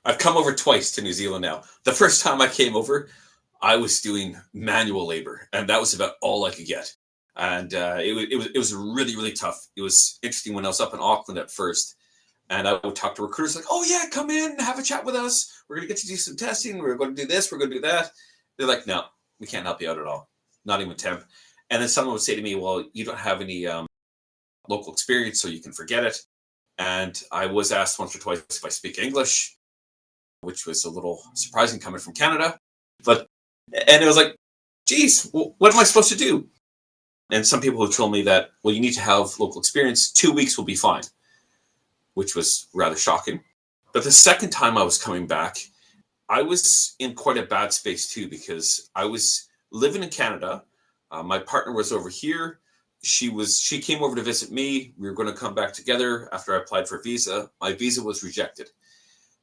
I've come over twice to New Zealand now. The first time I came over, I was doing manual labor, and that was about all I could get. And it was really, really tough. It was interesting when I was up in Auckland at first, and I would talk to recruiters like, "Oh yeah, come in, have a chat with us. We're going to get you to do some testing. We're going to do this. We're going to do that." They're like, "No, we can't help you out at all. Not even temp." And then someone would say to me, "Well, you don't have any local experience, so you can forget it." And I was asked once or twice if I speak English, which was a little surprising coming from Canada. And it was like, geez, what am I supposed to do? And some people have told me that, well, you need to have local experience. 2 weeks will be fine, which was rather shocking. But the second time I was coming back, I was in quite a bad space too, because I was living in Canada. My partner was over here. She came over to visit me. We were going to come back together after I applied for a visa. My visa was rejected.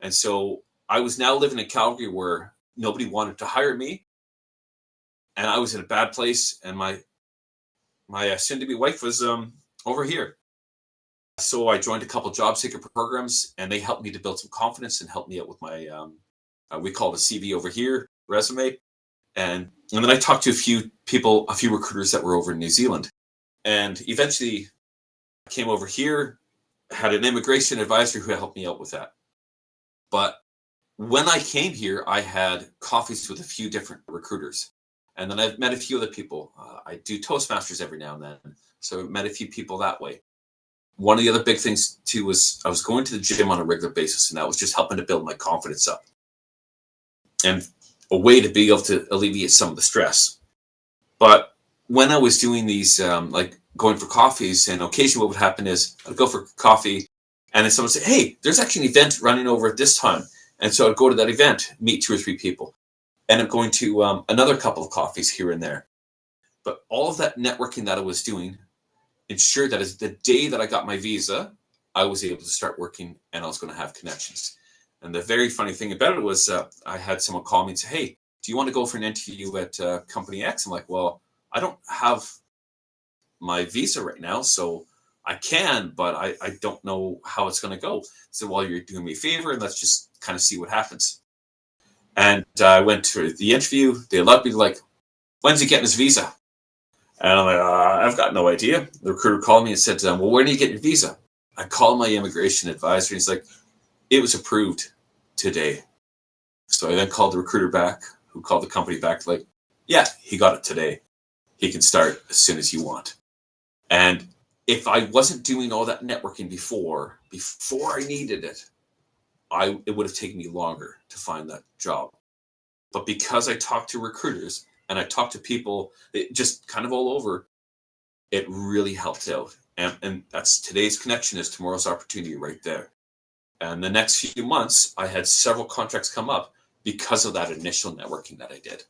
And so I was now living in Calgary where nobody wanted to hire me. And I was in a bad place. And my soon-to-be wife was over here. So I joined a couple job seeker programs, and they helped me to build some confidence and helped me out with my, we call it a CV over here, resume. And then I talked to a few recruiters that were over in New Zealand. And eventually I came over here, had an immigration advisor who helped me out with that. But when I came here, I had coffees with a few different recruiters. And then I've met a few other people. I do Toastmasters every now and then. So I met a few people that way. One of the other big things too was I was going to the gym on a regular basis, and that was just helping to build my confidence up. And a way to be able to alleviate some of the stress. But when I was doing these, like going for coffees, and occasionally what would happen is I'd go for coffee, and then someone would say, "Hey, there's actually an event running over at this time." And so I'd go to that event, meet 2 or 3 people, end up going to another couple of coffees here and there. But all of that networking that I was doing ensured that as the day that I got my visa, I was able to start working, and I was going to have connections. And the very funny thing about it was I had someone call me and say, "Hey, do you want to go for an interview at Company X?" I'm like, "Well, I don't have my visa right now, so I can, but I don't know how it's going to go." So, "Well, you're doing me a favor, and let's just kind of see what happens." And I went to the interview. They allowed me to, like, "When's he getting his visa?" And I'm like, "I've got no idea." The recruiter called me and said, "Well, when do you get your visa?" I called my immigration advisor, and he's like, "It was approved today." So I then called the recruiter back, who called the company back, like, "Yeah, he got it today. He can start as soon as you want." And if I wasn't doing all that networking before I needed it, it would have taken me longer to find that job. But because I talked to recruiters and I talked to people just kind of all over, it really helped out. And that's today's connection is tomorrow's opportunity right there. And the next few months, I had several contracts come up because of that initial networking that I did.